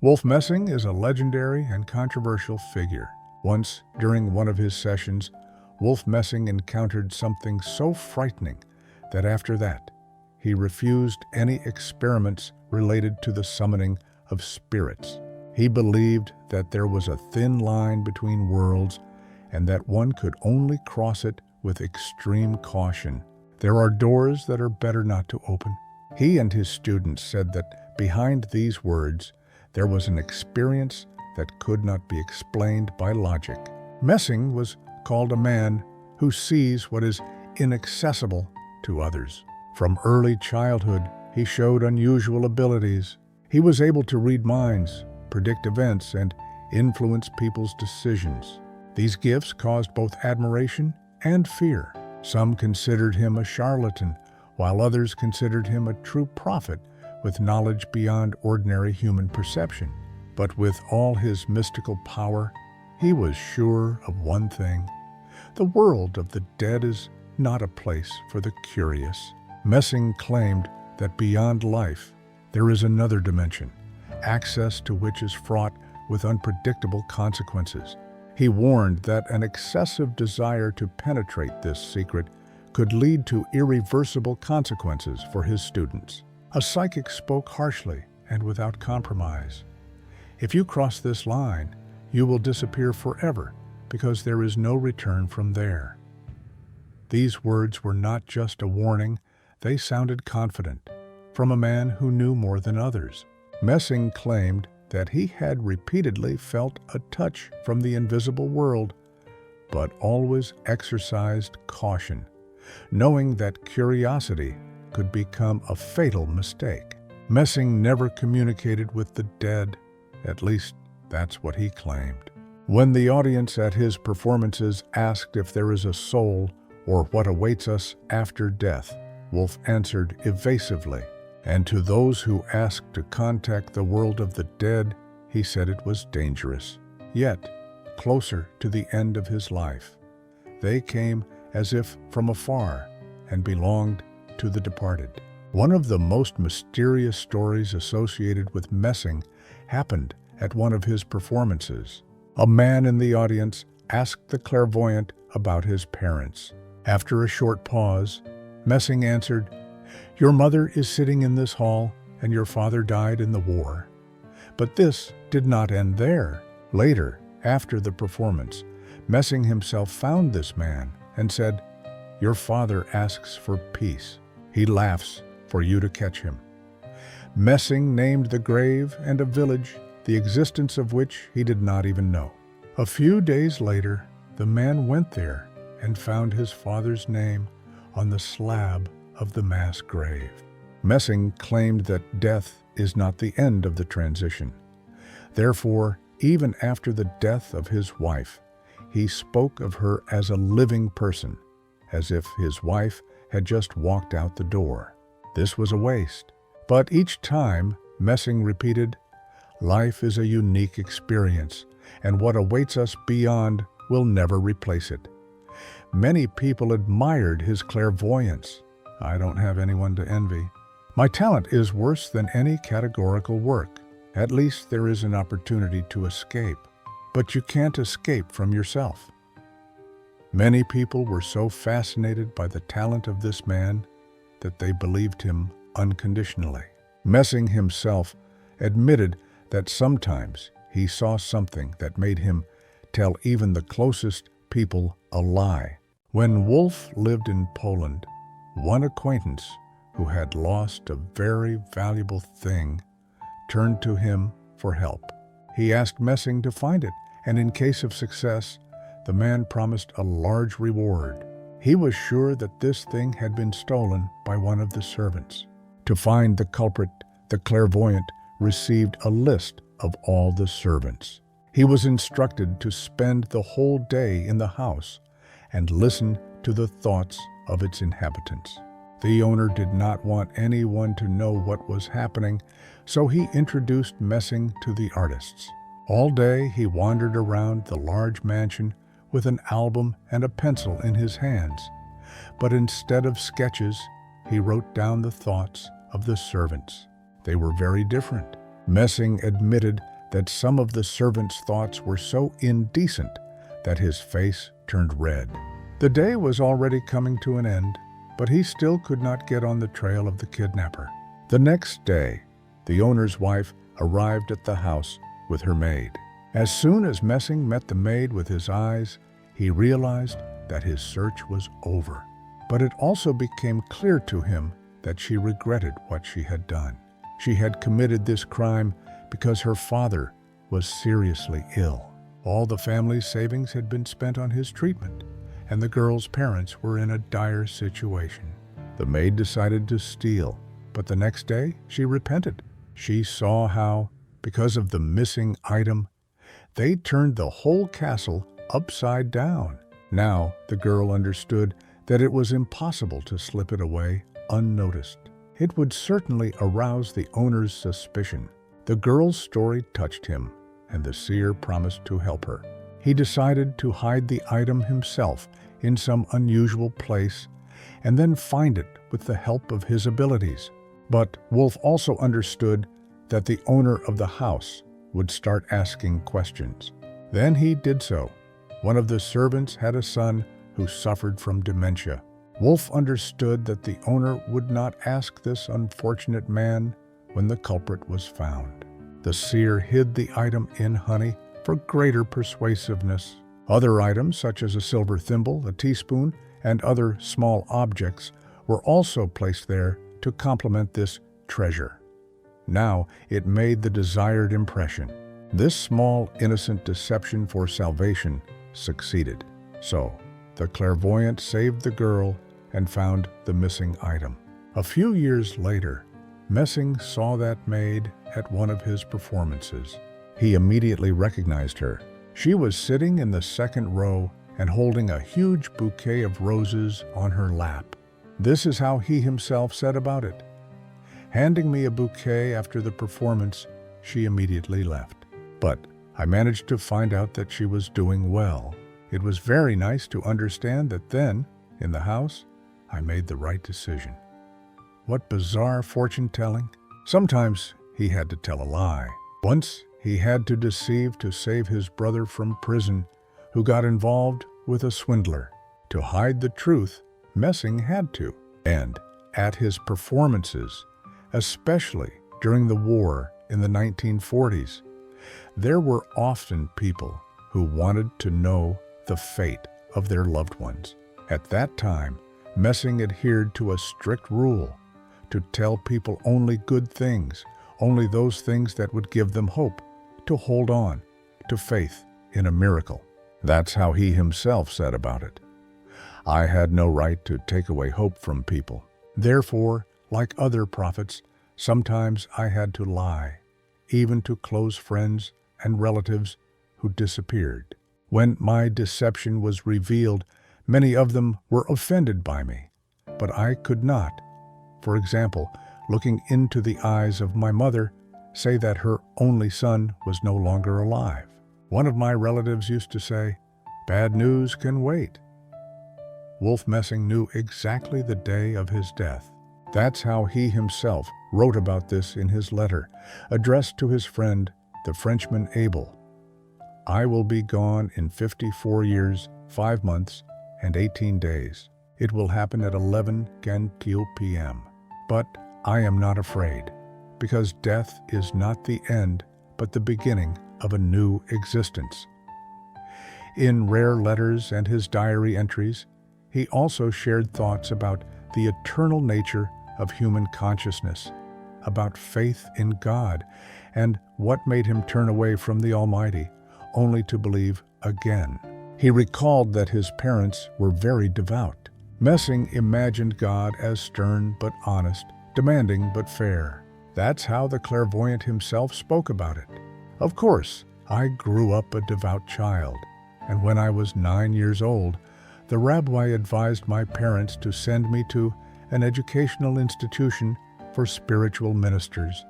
Wolf Messing is a legendary and controversial figure. Once, during one of his sessions, Wolf Messing encountered something so frightening that after that, he refused any experiments related to the summoning of spirits. He believed that there was a thin line between worlds and that one could only cross it with extreme caution. There are doors that are better not to open. He and his students said that behind these words, there was an experience that could not be explained by logic. Messing was called a man who sees what is inaccessible to others. From early childhood, he showed unusual abilities. He was able to read minds, predict events, and influence people's decisions. These gifts caused both admiration and fear. Some considered him a charlatan, while others considered him a true prophet with knowledge beyond ordinary human perception. But with all his mystical power, he was sure of one thing: the world of the dead is not a place for the curious. Messing claimed that beyond life, there is another dimension, access to which is fraught with unpredictable consequences. He warned that an excessive desire to penetrate this secret could lead to irreversible consequences for his students. A psychic spoke harshly and without compromise. If you cross this line, you will disappear forever because there is no return from there. These words were not just a warning, they sounded confident, from a man who knew more than others. Messing claimed that he had repeatedly felt a touch from the invisible world, but always exercised caution, knowing that curiosity could become a fatal mistake. Messing never communicated with the dead, at least that's what he claimed. When the audience at his performances asked if there is a soul or what awaits us after death, Wolf answered evasively. And to those who asked to contact the world of the dead, he said it was dangerous. Yet, closer to the end of his life, they came as if from afar and belonged to the departed. One of the most mysterious stories associated with Messing happened at one of his performances. A man in the audience asked the clairvoyant about his parents. After a short pause, Messing answered, "Your mother is sitting in this hall, and your father died in the war." But this did not end there. Later, after the performance, Messing himself found this man and said, "Your father asks for peace. He laughs for you to catch him." Messing named the grave and a village, the existence of which he did not even know. A few days later, the man went there and found his father's name on the slab of the mass grave. Messing claimed that death is not the end of the transition. Therefore, even after the death of his wife, he spoke of her as a living person, as if his wife had just walked out the door. This was a waste. But each time, Messing repeated, "Life is a unique experience, and what awaits us beyond will never replace it." Many people admired his clairvoyance. I don't have anyone to envy. My talent is worse than any categorical work. At least there is an opportunity to escape. But you can't escape from yourself. Many people were so fascinated by the talent of this man that they believed him unconditionally. Messing himself admitted that sometimes he saw something that made him tell even the closest people a lie. When Wolf lived in Poland, one acquaintance who had lost a very valuable thing turned to him for help. He asked Messing to find it, and in case of success, the man promised a large reward. He was sure that this thing had been stolen by one of the servants. To find the culprit, the clairvoyant received a list of all the servants. He was instructed to spend the whole day in the house and listen to the thoughts of its inhabitants. The owner did not want anyone to know what was happening, so he introduced Messing to the artists. All day he wandered around the large mansion with an album and a pencil in his hands. But instead of sketches, he wrote down the thoughts of the servants. They were very different. Messing admitted that some of the servant's thoughts were so indecent that his face turned red. The day was already coming to an end, but he still could not get on the trail of the kidnapper. The next day, the owner's wife arrived at the house with her maid. As soon as Messing met the maid with his eyes, he realized that his search was over. But it also became clear to him that she regretted what she had done. She had committed this crime because her father was seriously ill. All the family's savings had been spent on his treatment, and the girl's parents were in a dire situation. The maid decided to steal, but the next day she repented. She saw how, because of the missing item, they turned the whole castle upside down. Now the girl understood that it was impossible to slip it away unnoticed. It would certainly arouse the owner's suspicion. The girl's story touched him, and the seer promised to help her. He decided to hide the item himself in some unusual place and then find it with the help of his abilities. But Wolf also understood that the owner of the house would start asking questions. Then he did so. One of the servants had a son who suffered from dementia. Wolf understood that the owner would not ask this unfortunate man when the culprit was found. The seer hid the item in honey for greater persuasiveness. Other items, such as a silver thimble, a teaspoon, and other small objects, were also placed there to complement this treasure. Now it made the desired impression. This small, innocent deception for salvation succeeded. So, the clairvoyant saved the girl and found the missing item. A few years later, Messing saw that maid at one of his performances. He immediately recognized her. She was sitting in the second row and holding a huge bouquet of roses on her lap. This is how he himself said about it. Handing me a bouquet after the performance, she immediately left. But I managed to find out that she was doing well. It was very nice to understand that then, in the house, I made the right decision. What bizarre fortune-telling. Sometimes he had to tell a lie. Once he had to deceive to save his brother from prison, who got involved with a swindler. To hide the truth, Messing had to. And at his performances, especially during the war in the 1940s, there were often people who wanted to know the fate of their loved ones. At that time, Messing adhered to a strict rule to tell people only good things, only those things that would give them hope, to hold on to faith in a miracle. That's how he himself said about it. I had no right to take away hope from people. Therefore, like other prophets, sometimes I had to lie, even to close friends and relatives who disappeared. When my deception was revealed, many of them were offended by me, but I could not, for example, looking into the eyes of my mother, say that her only son was no longer alive. One of my relatives used to say, "Bad news can wait." Wolf Messing knew exactly the day of his death. That's how he himself wrote about this in his letter, addressed to his friend, the Frenchman Abel. I will be gone in 54 years, 5 months, and 18 days. It will happen at 11:20 p.m. But I am not afraid, because death is not the end, but the beginning of a new existence. In rare letters and his diary entries, he also shared thoughts about the eternal nature of human consciousness, about faith in God, and what made him turn away from the Almighty, only to believe again. He recalled that his parents were very devout. Messing imagined God as stern but honest, demanding but fair. That's how the clairvoyant himself spoke about it. Of course, I grew up a devout child, and when I was 9 years old, the rabbi advised my parents to send me to an educational institution for spiritual ministers.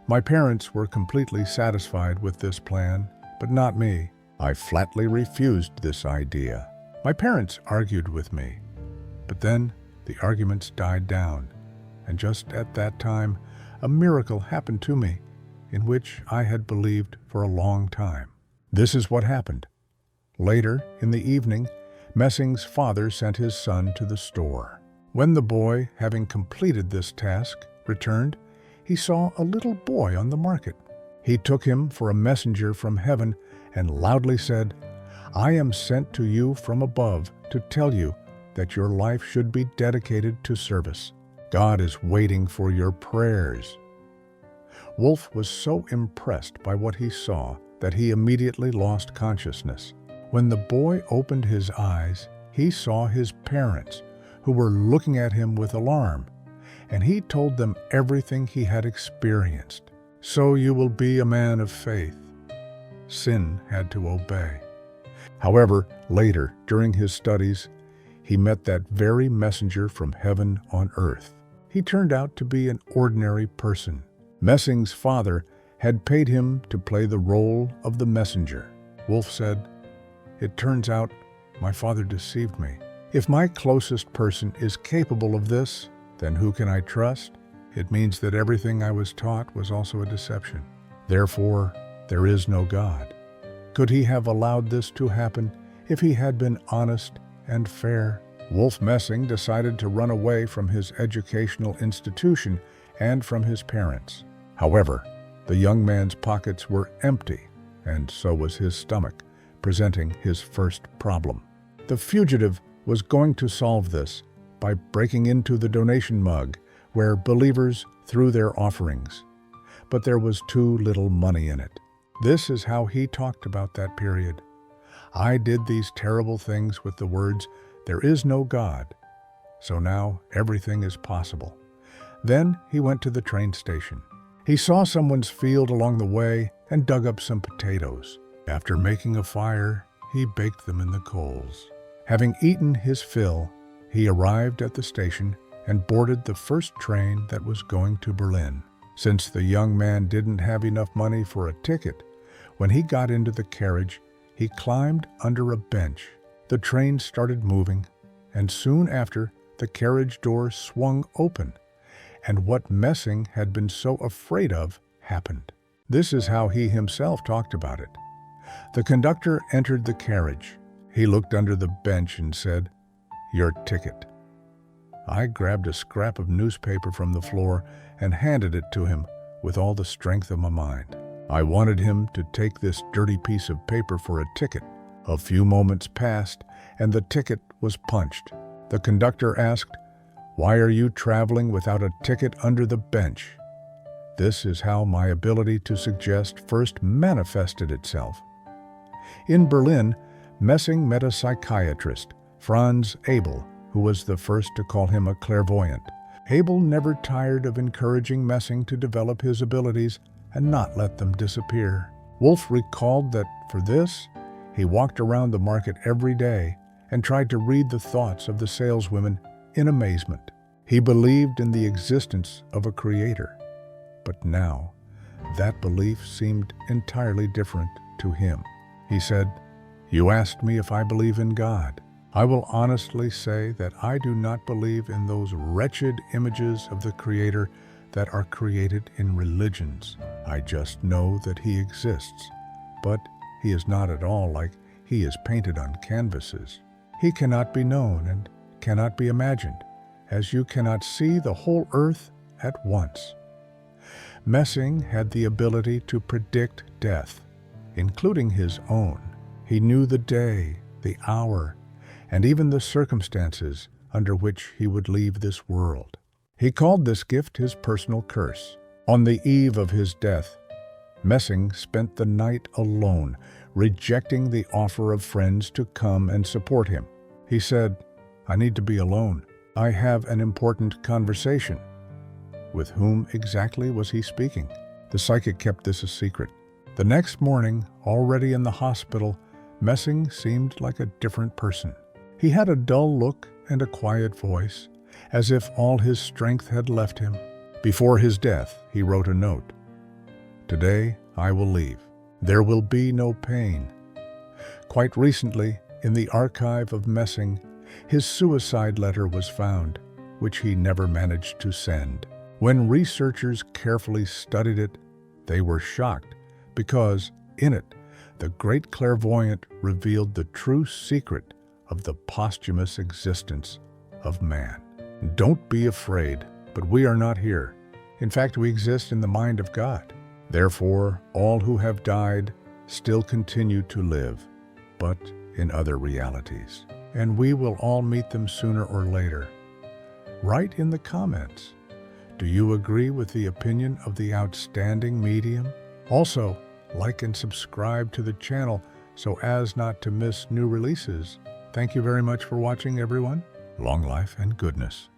My parents were completely satisfied with this plan, but not me. I flatly refused this idea. My parents argued with me, but then the arguments died down, and just at that time, a miracle happened to me. in which I had believed for a long time. This is what happened. Later, in the evening, Messing's father sent his son to the store. When the boy, having completed this task, returned, he saw a little boy on the market. He took him for a messenger from heaven and loudly said, "I am sent to you from above to tell you that your life should be dedicated to service. God is waiting for your prayers." Wolf was so impressed by what he saw that he immediately lost consciousness. When the boy opened his eyes, he saw his parents, who were looking at him with alarm, and he told them everything he had experienced. "So you will be a man of faith." Sin had to obey. However, later, during his studies, he met that very messenger from heaven on earth. He turned out to be an ordinary person. Messing's father had paid him to play the role of the messenger. Wolf said, "It turns out my father deceived me. If my closest person is capable of this, then who can I trust? It means that everything I was taught was also a deception. Therefore, there is no God. Could he have allowed this to happen if he had been honest and fair?" Wolf Messing decided to run away from his educational institution and from his parents. However, the young man's pockets were empty, and so was his stomach, presenting his first problem. The fugitive was going to solve this by breaking into the donation mug, where believers threw their offerings. But there was too little money in it. This is how he talked about that period. "I did these terrible things with the words, 'There is no God,' so now everything is possible." Then he went to the train station. He saw someone's field along the way and dug up some potatoes. After making a fire, he baked them in the coals. Having eaten his fill, he arrived at the station and boarded the first train that was going to Berlin. Since the young man didn't have enough money for a ticket, when he got into the carriage, he climbed under a bench. The train started moving, and soon after, the carriage door swung open, and what Messing had been so afraid of happened. This is how he himself talked about it. The conductor entered the carriage. He looked under the bench and said, "Your ticket." I grabbed a scrap of newspaper from the floor and handed it to him with all the strength of my mind. I wanted him to take this dirty piece of paper for a ticket. A few moments passed, and the ticket was punched. The conductor asked, "Why are you traveling without a ticket under the bench?" This is how my ability to suggest first manifested itself. In Berlin, Messing met a psychiatrist, Franz Abel, who was the first to call him a clairvoyant. Abel never tired of encouraging Messing to develop his abilities and not let them disappear. Wolf recalled that for this, he walked around the market every day and tried to read the thoughts of the saleswomen in amazement. He believed in the existence of a creator, but now that belief seemed entirely different to him. He said, "You asked me if I believe in God. I will honestly say that I do not believe in those wretched images of the Creator that are created in religions. I just know that He exists, but He is not at all like He is painted on canvases. He cannot be known and cannot be imagined, as you cannot see the whole earth at once." Messing had the ability to predict death, including his own. He knew the day, the hour, and even the circumstances under which he would leave this world. He called this gift his personal curse. On the eve of his death, Messing spent the night alone, rejecting the offer of friends to come and support him. He said, "I need to be alone. I have an important conversation." With whom exactly was he speaking? The psychic kept this a secret. The next morning, already in the hospital, Messing seemed like a different person. He had a dull look and a quiet voice, as if all his strength had left him. Before his death, he wrote a note. "Today I will leave. There will be no pain." Quite recently, in the archive of Messing, his suicide letter was found, which he never managed to send. When researchers carefully studied it, They were shocked because, in it, the great clairvoyant revealed the true secret of the posthumous existence of man. Don't be afraid, but we are not here. In fact, we exist in the mind of God. Therefore, all who have died still continue to live, but in other realities. And we will all meet them sooner or later. Write in the comments. Do you agree with the opinion of the outstanding medium? Also, like and subscribe to the channel so as not to miss new releases. Thank you very much for watching, everyone. Long life and goodness.